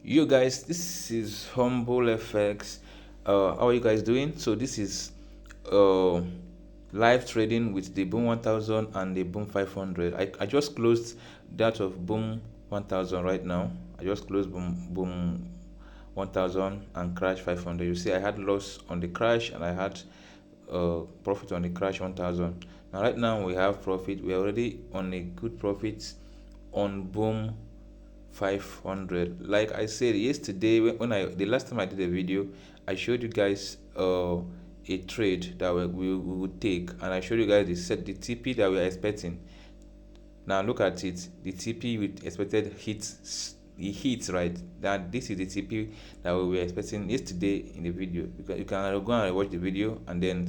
You guys, this is HumbleFx. How are you guys doing? So this is uh live trading with the Boom 1000 and the Boom 500. I just closed that of Boom 1000 right now. I just closed Boom 1000 and Crash 500. You see, I had loss on the crash and I had profit on the Crash 1000. Now right now we have profit. We are already on a good profit on Boom 500. Like I said yesterday, when I the last time I did a video, I showed you guys a trade that we would take, and I showed you guys the TP that we are expecting. Now look at it, the TP we expected hits, the hits, right? That this is the TP that we were expecting yesterday in the video. You can go and watch the video and then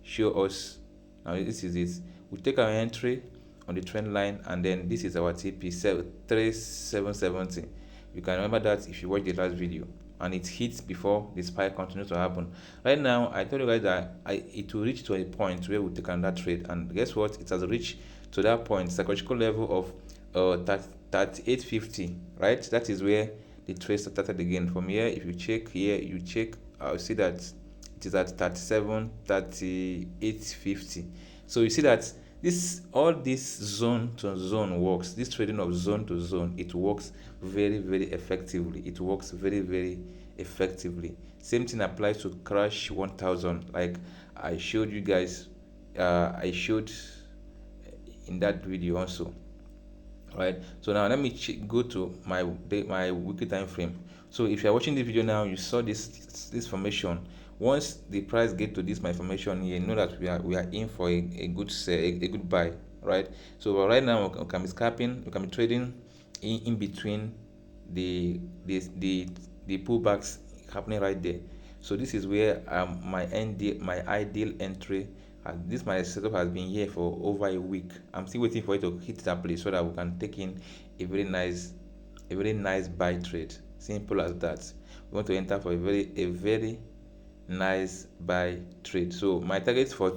show us. Now this is it. We take our entry on the trend line, and then this is our TP 3770. You can remember that if you watch the last video, and it hits before the spike continues to happen. Right now I told you guys that it will reach to a point where we take another trade, and guess what, it has reached to that point, psychological level of 3850, right? That is where the trade started again. From here, if you check here, you check, I'll see that it is at 37 3850. So you see that this zone to zone works. This trading of zone to zone, it works very effectively. It works very effectively. Same thing applies to Crash 1000. Like I showed you guys, I showed in that video also, right? So now let me go to my weekly time frame. So if you're watching this video now, you saw this formation. Once the price get to this my formation here, you know that we are in for a good sell, a good buy, right? So right now we can be scalping, we can be trading in between the pullbacks happening right there. So this is where my ideal entry. This my setup has been here for over a week. I'm still waiting for it to hit that place so that we can take in a very nice buy trade. Simple as that. We want to enter for a very nice buy trade. So my target for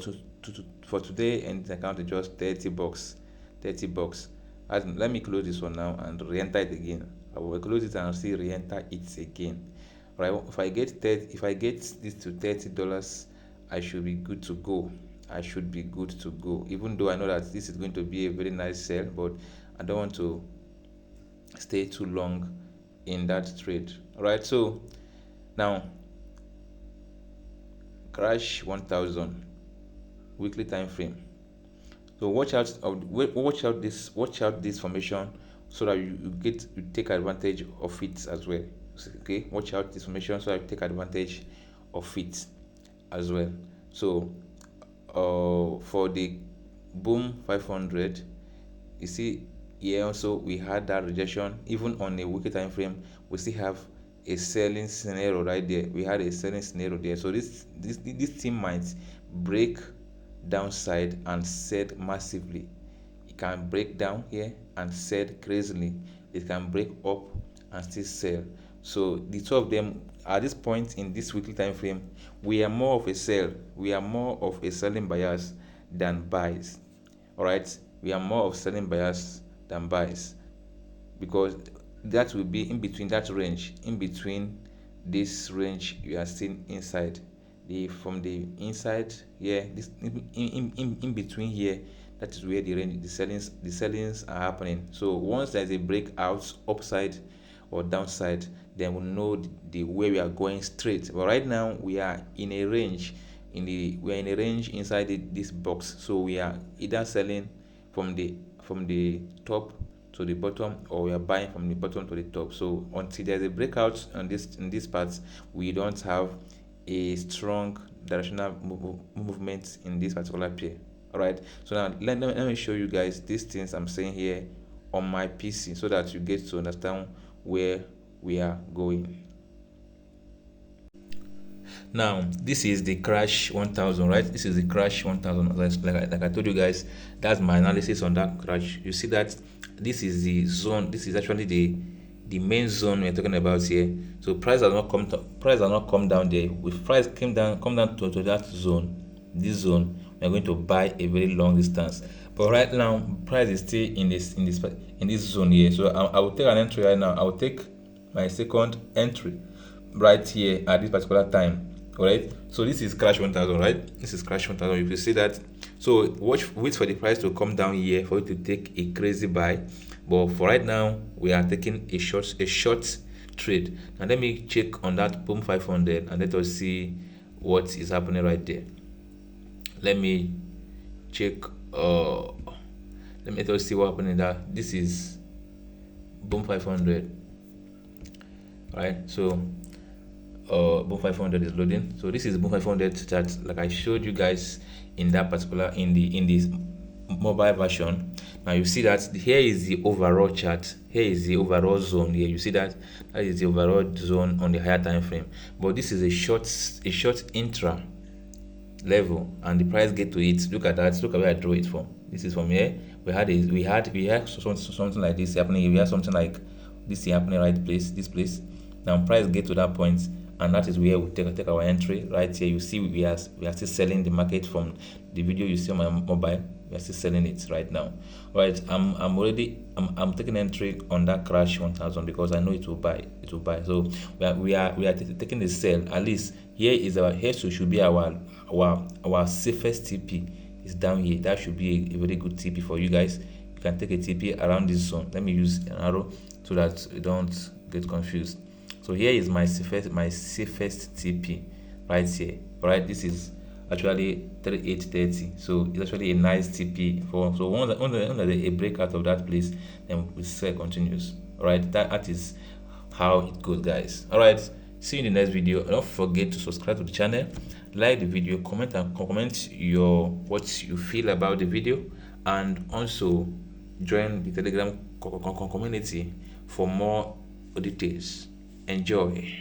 today and this account is just 30 bucks. 30 bucks. Let me close this one now and re-enter it again. I will close it and see re-enter it again. Right, if I get this to $30, I should be good to go. I should be good to go, even though I know that this is going to be a very nice sell, but I don't want to stay too long in that trade. All right, so now Crash 1000 weekly time frame. So watch out this formation so that you take advantage of it as well. Okay, watch out this formation so that you take advantage of it as well. So for the Boom 500, you see here also we had that rejection. Even on a weekly time frame, we still have a selling scenario right there. We had a selling scenario there. So this thing might break downside and sell massively. It can break down here and sell crazily. It can break up and still sell. So the two of them at this point in this weekly time frame, we are more of a sell. We are more of a selling bias than buys. All right, we are more of selling bias than buys, because that will be in between that range. In between this range, you are still inside. From the inside here, this in between here, that is where the range, the sellings are happening. So once there's a breakout upside or downside, then we know the way we are going straight. But right now we are in a range, we are in a range inside this box. So we are either selling from the top to the bottom, or we are buying from the bottom to the top. So until there's a breakout in this part, we don't have a strong directional movement in this particular pair. All right, so now let me show you guys these things I'm saying here on my PC so that you get to understand where we are going. Now this is the Crash 1000, right? This is the Crash 1000. Like I told you guys, that's my analysis on that crash. You see that this is the zone. This is actually the main zone we're talking about here. So price has not come down there. If price come down to that zone, this zone, we're going to buy a very long distance. But right now, price is still in this zone here. So I will take an entry right now. I will take my second entry right here at this particular time. All right, so this is crash 1000, right? This is crash 1000. You can see that. So wait for the price to come down here for you to take a crazy buy. But for right now, we are taking a short trade. Now let me check on that boom 500 and let us see what is happening right there. Let me check. Let us see what happened in that. This is boom 500, right? So boom 500 is loading. So this is boom 500 chart, like I showed you guys in that particular in this mobile version. Now you see that here is the overall chart, here is the overall zone. Here you see that is the overall zone on the higher time frame, but this is a short intra level, and the price get to it. Look at that. Look at where I draw it from. This is from here. We had something like this happening. We had something like this happening right place, this place. Now price get to that point, and that is where we take our entry right here. You see we are still selling the market from the video you see on my mobile. We are still selling it right now. Right, I'm taking entry on that crash 1000 because I know it will buy. So we are taking the sell. At least here should be our safest TP is down here. That should be a very good TP for you guys. You can take a TP around this zone. Let me use an arrow so that you don't get confused. So here is my safest TP right here. All right, this is actually 3830. So it's actually a nice TP for. So once a break out of that place, then we sell continues. All right, that is how it goes, guys. All right, see you in the next video. Don't forget to subscribe to the channel, like the video, comment what you feel about the video, and also join the Telegram community for more details. Enjoy.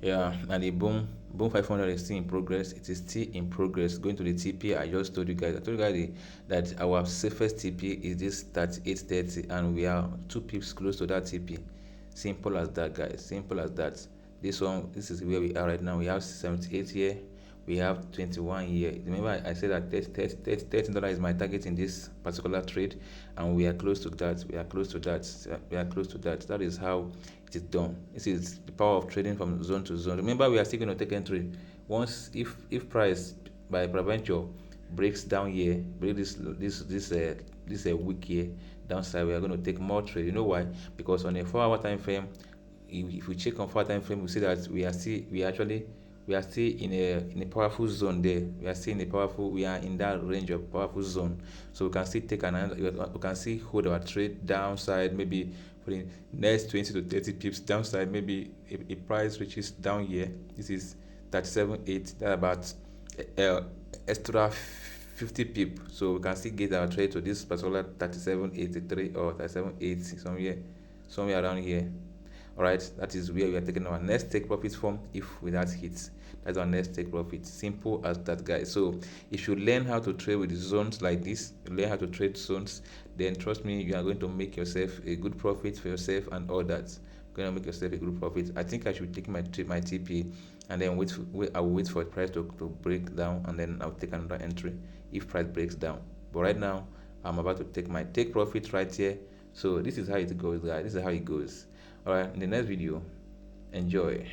Yeah, and the boom 500 is still in progress. It is still in progress. Going to the TP, I just told you guys. That our safest TP is this 3830, and we are 2 pips close to that TP. Simple as that, guys. Simple as that. This is where we are right now. We have 78 here. We have 21 here. Remember, I said that $13 is my target in this particular trade, and we are close to that. We are close to that. That is how it is done. This is the power of trading from zone to zone. Remember, we are still going to take entry once if price by preventure breaks down here, break this week here downside. We are going to take more trade. You know why? Because on a 4-hour time frame, if we check on 4 time frame, we see that we are still in a powerful zone there. We are in that range of powerful zone. So we can still we can still hold our trade downside, maybe for the next 20 to 30 pips downside. Maybe a price reaches down here. This is 37.8. That's about extra 50 pip. So we can still get our trade to this particular 37.83 or 37.80 somewhere around here. All right, that is where we are taking our next take profit from. If without hits, that's our next take profit. Simple as that, guys. So if you learn how to trade with zones like this, you learn how to trade zones, then trust me, you are going to make yourself a good profit for yourself and all that. You're going to make yourself a good profit. I think I should take my TP and then I'll wait for the price to break down, and then I'll take another entry if price breaks down. But right now, I'm about to take my take profit right here. So this is how it goes, guys. This is how it goes. All right, in the next video, enjoy.